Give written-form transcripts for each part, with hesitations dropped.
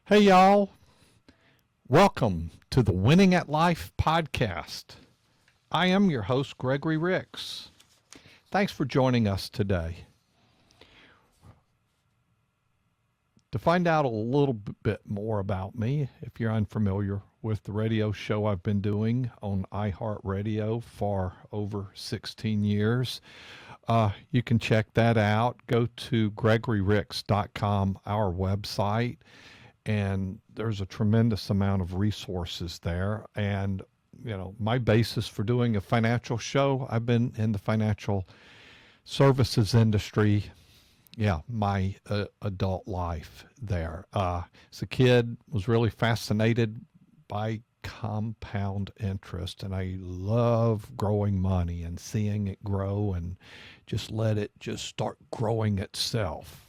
Hey, y'all. Welcome to the Winning at Life podcast. I am your host, Gregory Ricks. Thanks for joining us today. To find out a little bit more about me, if you're unfamiliar with the radio show I've been doing on iHeartRadio for over 16 years, you can check that out. Go to gregoryricks.com, our website, and there's a tremendous amount of resources there. And, my basis for doing a financial show, I've been in the financial services industry, my adult life there. As a kid, was really fascinated by compound interest, and I love growing money and seeing it grow and just let it just start growing itself.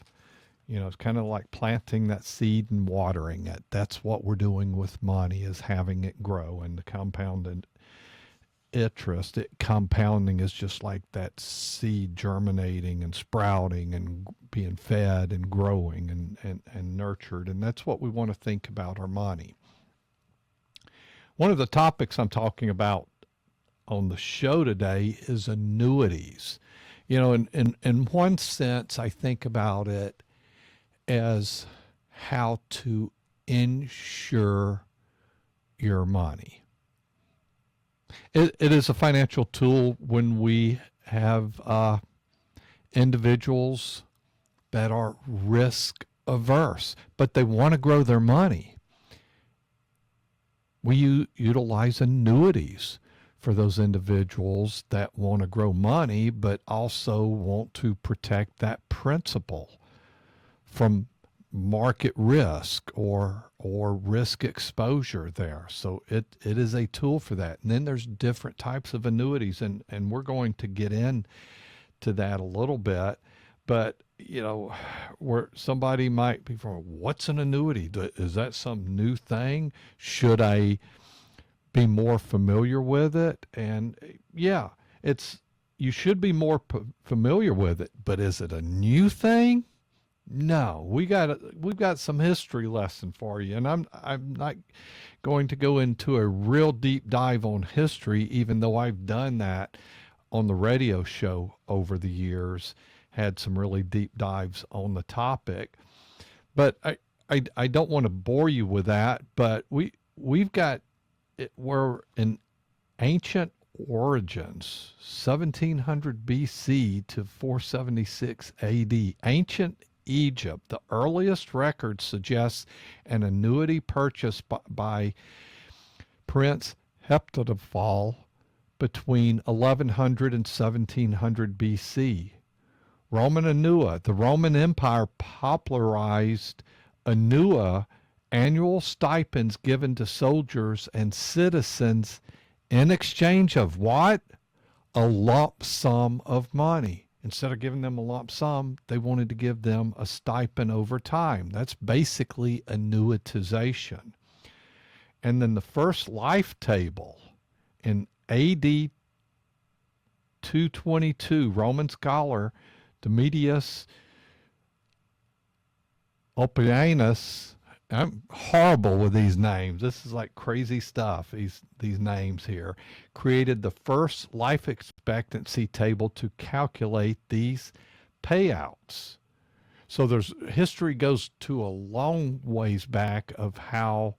It's kind of like planting that seed and watering it. That's what we're doing with money, is having it grow. And the compounded interest, compounding is just like that seed germinating and sprouting and being fed and growing and nurtured. And that's what we want to think about our money. One of the topics I'm talking about on the show today is annuities. In one sense, I think about it as how to insure your money. It is a financial tool when we have individuals that are risk averse, but they want to grow their money. We utilize annuities for those individuals that want to grow money, but also want to protect that principal from market risk or risk exposure there. So it is a tool for that. And then there's different types of annuities, and we're going to get into that a little bit. But, where somebody might be from, what's an annuity? Is that some new thing? Should I be more familiar with it? And you should be more familiar with it, but is it a new thing? No, we've got some history lesson for you, and I'm not going to go into a real deep dive on history, even though I've done that on the radio show over the years, had some really deep dives on the topic. But I don't want to bore you with that, but we're in ancient origins, 1700 BC to 476 AD, ancient Egypt. The earliest record suggests an annuity purchased by Prince Heptadpal between 1100 and 1700 BC. Roman annua. The Roman Empire popularized annua, annual stipends given to soldiers and citizens in exchange of what? A lump sum of money. Instead of giving them a lump sum, they wanted to give them a stipend over time. That's basically annuitization. And then the first life table in AD 222, Roman scholar Domitius Oppianus, I'm horrible with these names. This is like crazy stuff, these names here. Created the first life expectancy table to calculate these payouts. So history goes to a long ways back of how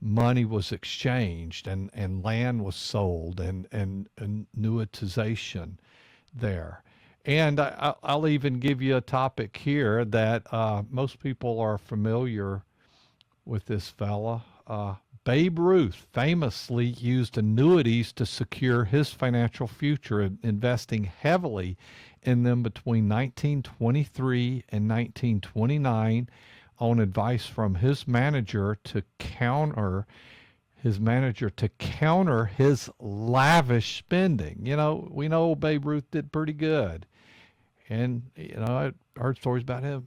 money was exchanged and land was sold and annuitization there. And I'll even give you a topic here that most people are familiar with this fella. Babe Ruth famously used annuities to secure his financial future, investing heavily in them between 1923 and 1929 on advice from his manager to counter his lavish spending. We know Babe Ruth did pretty good. And, I heard stories about him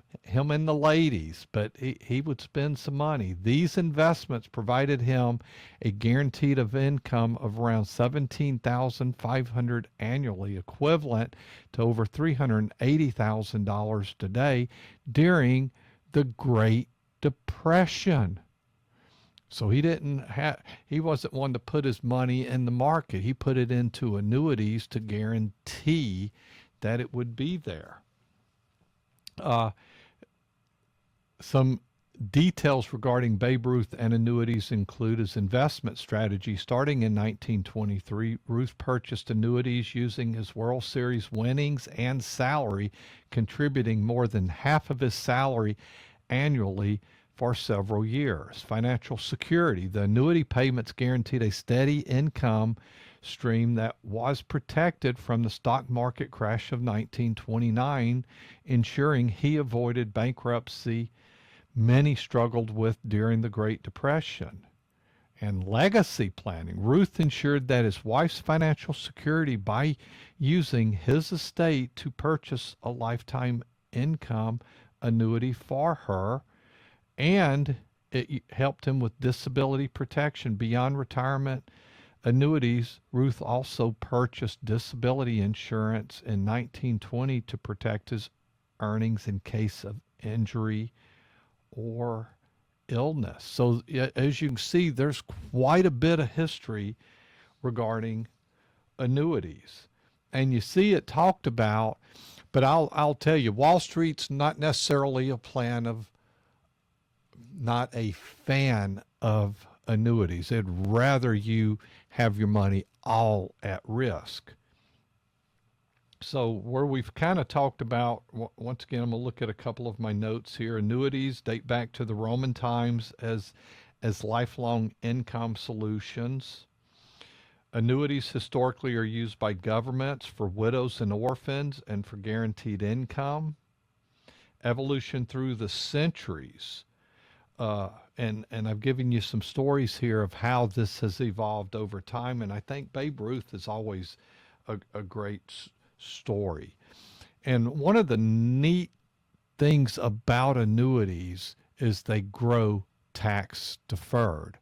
and the ladies, but he would spend some money. These investments provided him a guaranteed of income of around $17,500 annually, equivalent to over $380,000 today during the Great Depression. So he wasn't one to put his money in the market. He put it into annuities to guarantee that it would be there. Some details regarding Babe Ruth and annuities include his investment strategy. Starting in 1923, Ruth purchased annuities using his World Series winnings and salary, contributing more than half of his salary annually for several years. Financial security. The annuity payments guaranteed a steady income stream that was protected from the stock market crash of 1929, ensuring he avoided bankruptcy many struggled with during the Great Depression. And legacy planning. Ruth ensured that his wife's financial security by using his estate to purchase a lifetime income annuity for her, and it helped him with disability protection. Beyond retirement annuities, Ruth also purchased disability insurance in 1920 to protect his earnings in case of injury or illness. So as you can see, there's quite a bit of history regarding annuities. And you see it talked about, but I'll tell you, Wall Street's not necessarily not a fan of annuities. They'd rather you have your money all at risk. So where we've kind of talked about, once again, I'm going to look at a couple of my notes here. Annuities date back to the Roman times as lifelong income solutions. Annuities historically are used by governments for widows and orphans and for guaranteed income. Evolution through the centuries. And I've given you some stories here of how this has evolved over time. And I think Babe Ruth is always a great story. And one of the neat things about annuities is they grow tax deferred.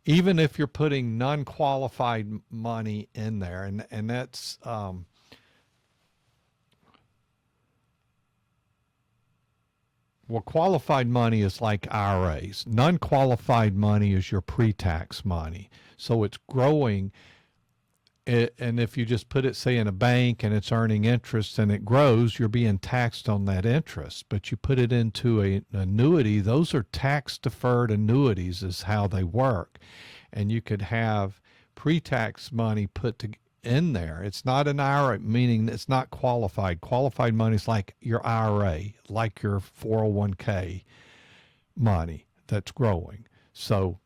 Even if you're putting non-qualified money in there, and that's well, qualified money is like IRAs. Non-qualified money is your pre-tax money. So it's growing. And if you just put it, say, in a bank and it's earning interest and it grows, you're being taxed on that interest. But you put it into an annuity, those are tax-deferred annuities is how they work. And you could have pre-tax money put in there. It's not an IRA, meaning it's not qualified. Qualified money is like your IRA, like your 401k money that's growing. So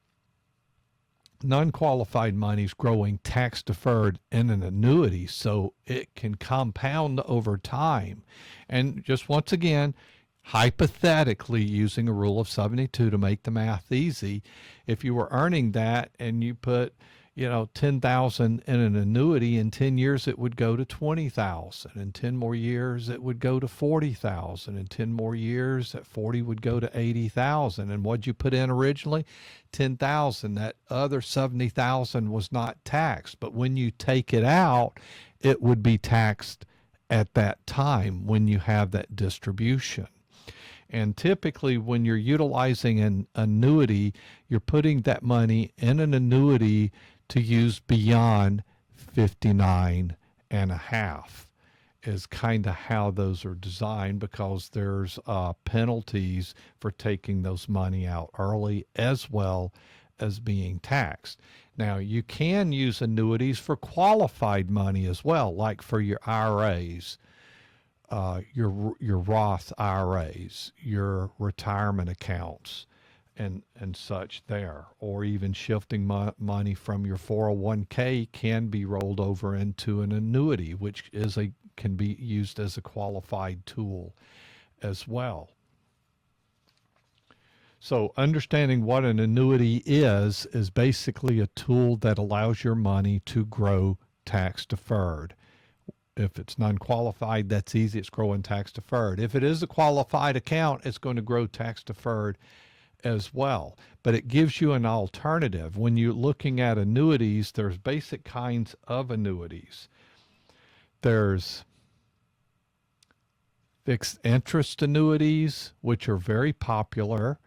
non-qualified money is growing tax deferred in an annuity, so it can compound over time. And just once again, hypothetically, using a rule of 72 to make the math easy, if you were earning that and you put $10,000 in an annuity, in 10 years it would go to $20,000. In 10 more years it would go to $40,000. In 10 more years at 40 would go to $80,000. And what'd you put in originally? $10,000. That other $70,000 was not taxed, but when you take it out, it would be taxed at that time when you have that distribution. And typically when you're utilizing an annuity, you're putting that money in an annuity to use beyond 59 and a half is kind of how those are designed, because there's penalties for taking those money out early as well as being taxed. Now you can use annuities for qualified money as well, like for your IRAs, your Roth IRAs, your retirement accounts, and such there, or even shifting money from your 401k can be rolled over into an annuity, which can be used as a qualified tool as well. So understanding what an annuity is basically a tool that allows your money to grow tax deferred. If it's non-qualified, that's easy. It's growing tax deferred. If it is a qualified account, it's going to grow tax deferred as well. But it gives you an alternative. When you're looking at annuities, there's basic kinds of annuities. There's fixed interest annuities, which are very popular.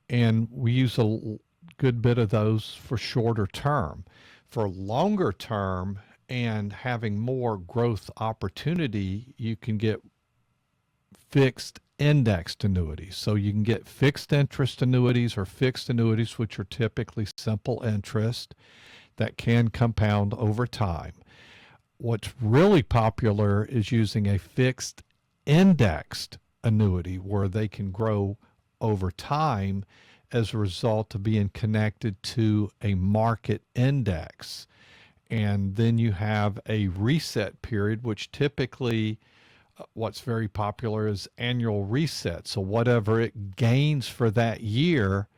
And we use a good bit of those for shorter term. For longer term and having more growth opportunity, you can get fixed indexed annuities. So you can get fixed interest annuities or fixed annuities, which are typically simple interest that can compound over time. What's really popular is using a fixed indexed annuity where they can grow over time as a result of being connected to a market index. And then you have a reset period, which typically what's very popular is annual reset. So whatever it gains for that year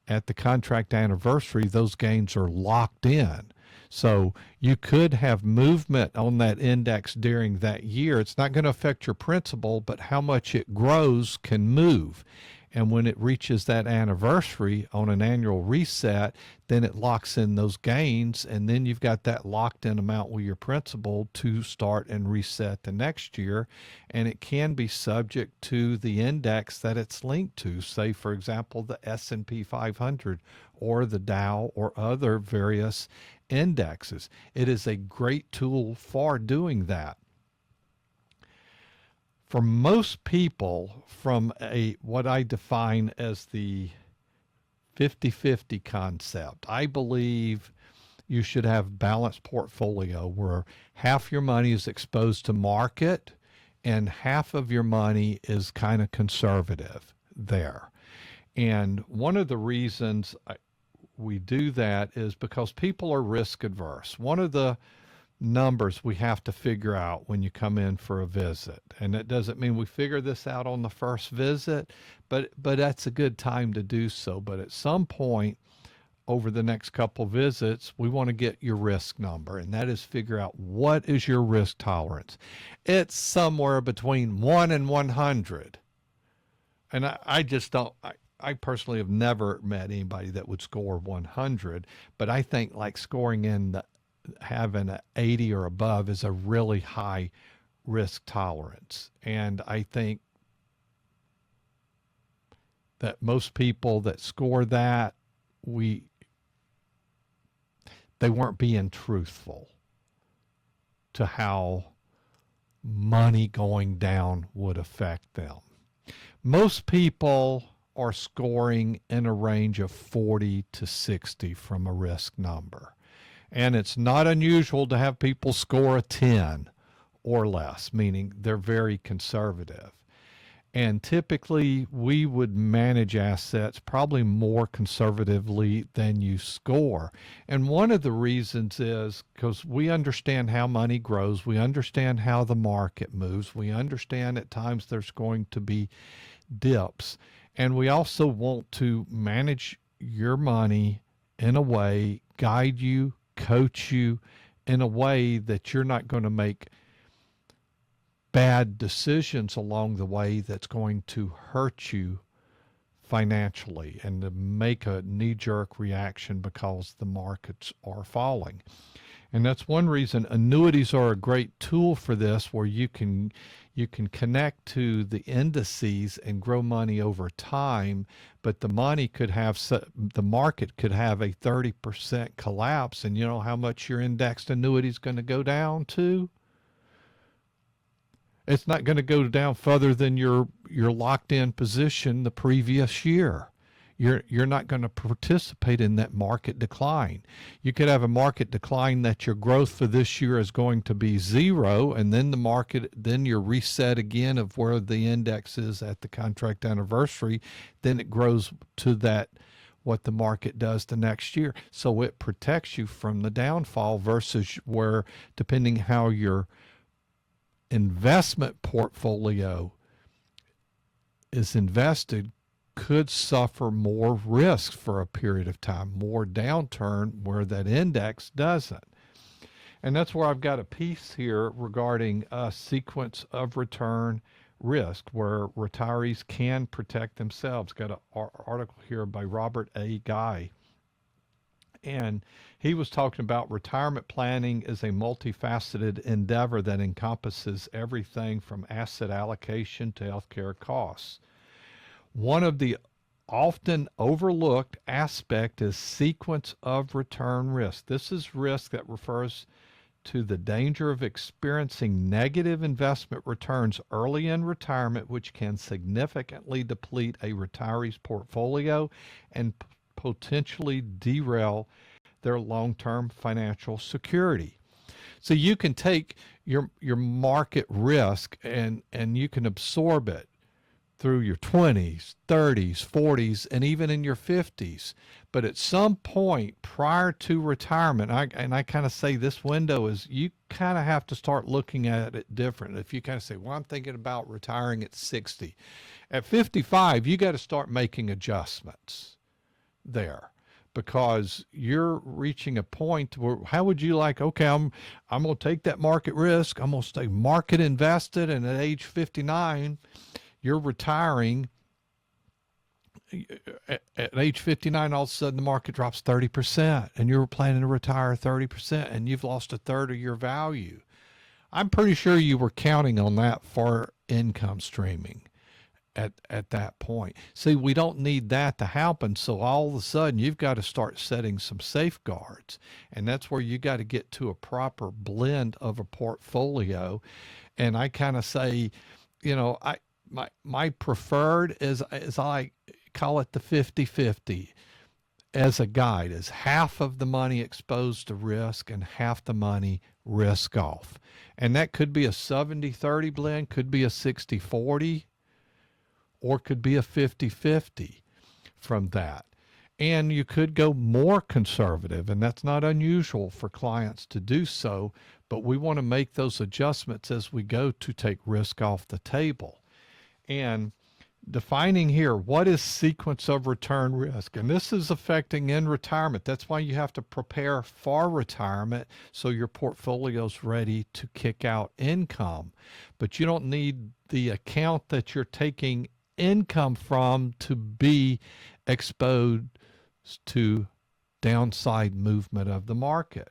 at the contract anniversary, those gains are locked in. So you could have movement on that index during that year. It's not going to affect your principal, but how much it grows can move. And when it reaches that anniversary on an annual reset, then it locks in those gains. And then you've got that locked in amount with your principal to start and reset the next year. And it can be subject to the index that it's linked to, say, for example, the S&P 500 or the Dow or other various indexes. It is a great tool for doing that. For most people, from what I define as the 50-50 concept, I believe you should have a balanced portfolio where half your money is exposed to market and half of your money is kind of conservative there. And one of the reasons we do that is because people are risk adverse. One of the numbers we have to figure out when you come in for a visit, and it doesn't mean we figure this out on the first visit, but that's a good time to do so. But at some point over the next couple visits, we want to get your risk number, and that is figure out what is your risk tolerance. It's somewhere between 1 and 100. And I just don't, I personally have never met anybody that would score 100, but I think like scoring in the having an 80 or above is a really high risk tolerance. And I think that most people that score that, they weren't being truthful to how money going down would affect them. Most people are scoring in a range of 40 to 60 from a risk number. And it's not unusual to have people score a 10 or less, meaning they're very conservative. And typically we would manage assets probably more conservatively than you score. And one of the reasons is because we understand how money grows. We understand how the market moves. We understand at times there's going to be dips. And we also want to manage your money in a way, guide you, coach you in a way that you're not going to make bad decisions along the way that's going to hurt you financially and to make a knee-jerk reaction because the markets are falling. And that's one reason annuities are a great tool for this, where you can connect to the indices and grow money over time, but the money could have, the market could have a 30% collapse, and you know how much your indexed annuity is going to go down to? It's not going to go down further than your locked in position the previous year. You're not going to participate in that market decline. You could have a market decline that your growth for this year is going to be 0, and then the market, then you're reset again of where the index is at the contract anniversary. Then it grows to that, what the market does the next year. So it protects you from the downfall versus where, depending how your investment portfolio is invested, could suffer more risk for a period of time, more downturn where that index doesn't. And that's where I've got a piece here regarding a sequence of return risk where retirees can protect themselves. Got an article here by Robert A. Guy. And he was talking about retirement planning is a multifaceted endeavor that encompasses everything from asset allocation to healthcare costs. One of the often overlooked aspect is sequence of return risk. This is risk that refers to the danger of experiencing negative investment returns early in retirement, which can significantly deplete a retiree's portfolio and potentially derail their long-term financial security. So you can take your market risk and you can absorb it through your 20s, 30s, 40s, and even in your 50s. But at some point prior to retirement, I kind of say this window is you kind of have to start looking at it different. If you kind of say, well, I'm thinking about retiring at 60. At 55, you got to start making adjustments there, because you're reaching a point where how would you like, okay, I'm going to take that market risk. I'm going to stay market invested. And at age 59, you're retiring. At age 59, all of a sudden the market drops 30% and you're planning to retire 30% and you've lost a third of your value. I'm pretty sure you were counting on that for income streaming at that point. See, we don't need that to happen. So all of a sudden you've got to start setting some safeguards. And that's where you got to get to a proper blend of a portfolio. And I kind of say, my preferred is I call it the 50-50 as a guide, is half of the money exposed to risk and half the money risk off. And that could be a 70-30 blend, could be a 60-40, or could be a 50-50 from that. And you could go more conservative, and that's not unusual for clients to do so, but we want to make those adjustments as we go to take risk off the table. And defining here, what is sequence of return risk? And this is affecting in retirement. That's why you have to prepare for retirement so your portfolio's ready to kick out income. But you don't need the account that you're taking income from to be exposed to downside movement of the market.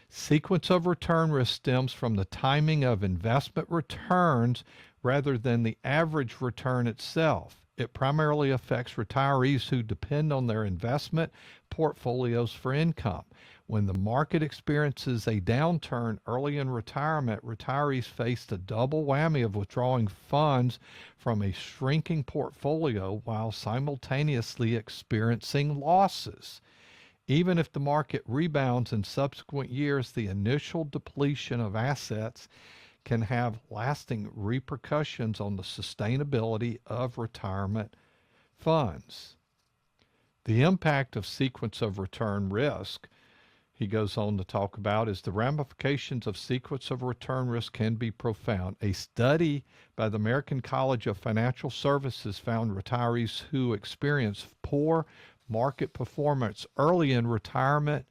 Sequence of return risk stems from the timing of investment returns rather than the average return itself. It primarily affects retirees who depend on their investment portfolios for income. When the market experiences a downturn early in retirement, retirees face the double whammy of withdrawing funds from a shrinking portfolio while simultaneously experiencing losses. Even if the market rebounds in subsequent years, the initial depletion of assets can have lasting repercussions on the sustainability of retirement funds. The impact of sequence of return risk, he goes on to talk about, is the ramifications of sequence of return risk can be profound. A study by the American College of Financial Services found retirees who experience poor market performance early in retirement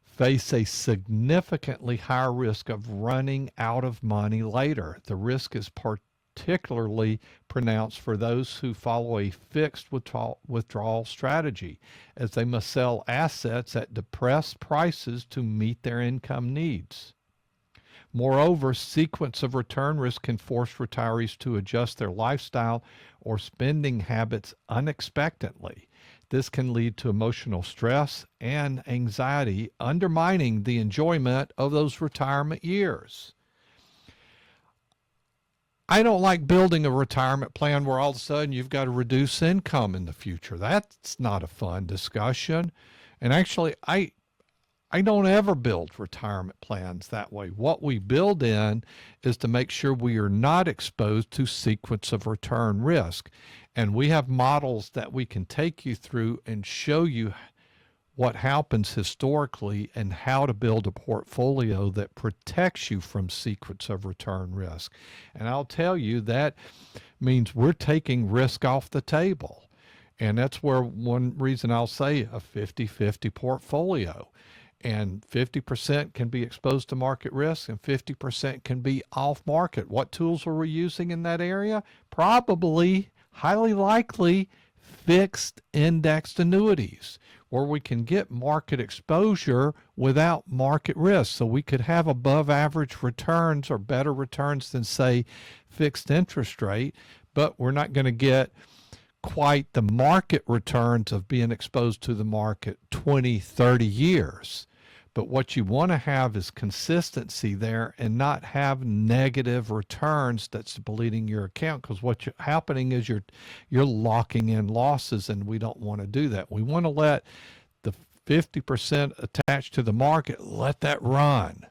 face a significantly higher risk of running out of money later. The risk is particularly pronounced for those who follow a fixed withdrawal strategy, as they must sell assets at depressed prices to meet their income needs. Moreover, sequence of return risk can force retirees to adjust their lifestyle or spending habits unexpectedly. This can lead to emotional stress and anxiety, undermining the enjoyment of those retirement years. I don't like building a retirement plan where all of a sudden you've got to reduce income in the future. That's not a fun discussion. And actually, I don't ever build retirement plans that way. What we build in is to make sure we are not exposed to sequence of return risk. And we have models that we can take you through and show you what happens historically and how to build a portfolio that protects you from sequence of return risk. And I'll tell you that means we're taking risk off the table. And that's where one reason I'll say a 50-50 portfolio. And 50% can be exposed to market risk and 50% can be off market. What tools are we using in that area? Probably, highly likely, fixed indexed annuities, where we can get market exposure without market risk. So we could have above average returns or better returns than, say, fixed interest rate, but we're not going to get quite the market returns of being exposed to the market 20, 30 years. But what you want to have is consistency there and not have negative returns that's depleting your account, because what's happening is you're locking in losses, and we don't want to do that. We want to let the 50% attached to the market, let that run,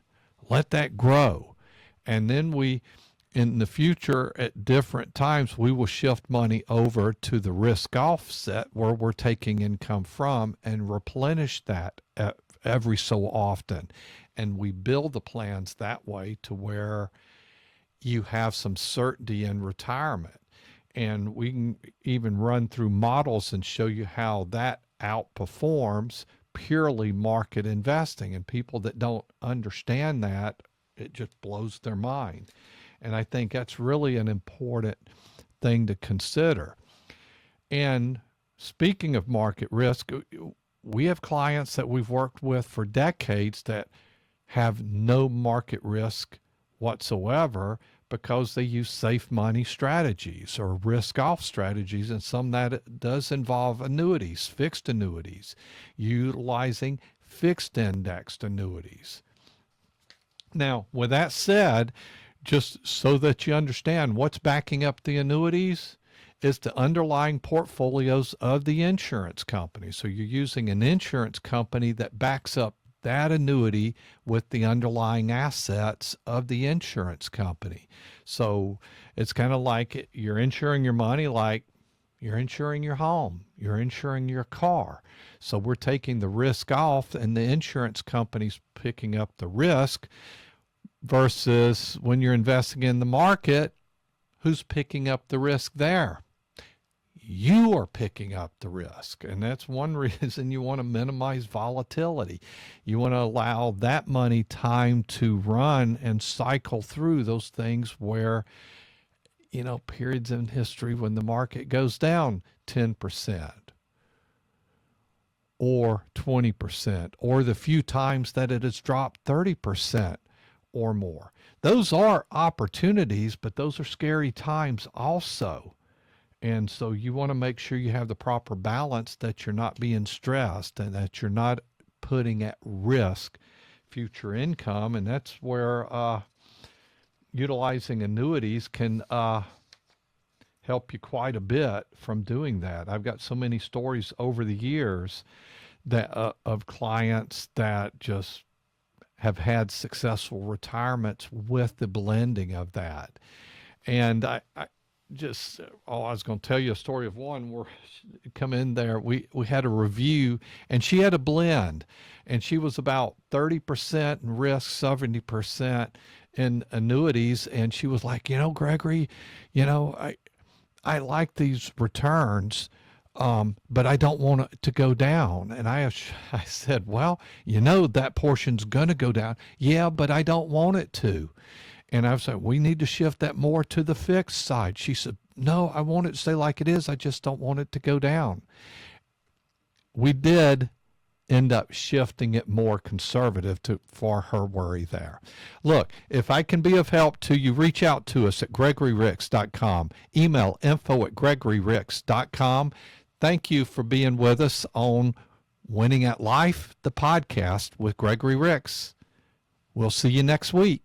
let that grow. And then in the future, at different times, we will shift money over to the risk offset where we're taking income from and replenish that every so often. And we build the plans that way to where you have some certainty in retirement. And we can even run through models and show you how that outperforms purely market investing. And people that don't understand that, it just blows their mind. And I think that's really an important thing to consider. And speaking of market risk, we have clients that we've worked with for decades that have no market risk whatsoever because they use safe money strategies or risk off strategies, and some that does involve annuities, fixed annuities, utilizing fixed indexed annuities. Now, with that said, just so that you understand what's backing up the annuities is the underlying portfolios of the insurance company. So you're using an insurance company that backs up that annuity with the underlying assets of the insurance company. So it's kind of like you're insuring your money, like you're insuring your home, you're insuring your car. So we're taking the risk off, and the insurance company's picking up the risk, versus when you're investing in the market, who's picking up the risk there? You are picking up the risk. And that's one reason you want to minimize volatility. You want to allow that money time to run and cycle through those things where, periods in history when the market goes down 10% or 20%, or the few times that it has dropped 30% or more. Those are opportunities, but those are scary times also. And so you want to make sure you have the proper balance, that you're not being stressed and that you're not putting at risk future income. And that's where utilizing annuities can help you quite a bit from doing that. I've got so many stories over the years that of clients that just have had successful retirements with the blending of that. And I was going to tell you a story of one where come in there, we had a review, and she had a blend, and she was about 30% in risk, 70% in annuities. And she was like, Gregory, I like these returns, but I don't want it to go down. And I said, well, that portion's going to go down. Yeah, but I don't want it to. And I said, we need to shift that more to the fixed side. She said, no, I want it to stay like it is. I just don't want it to go down. We did end up shifting it more conservative for her worry there. Look, if I can be of help to you, reach out to us at gregoryricks.com. Email info@gregoryricks.com. Thank you for being with us on Winning at Life, the podcast with Gregory Ricks. We'll see you next week.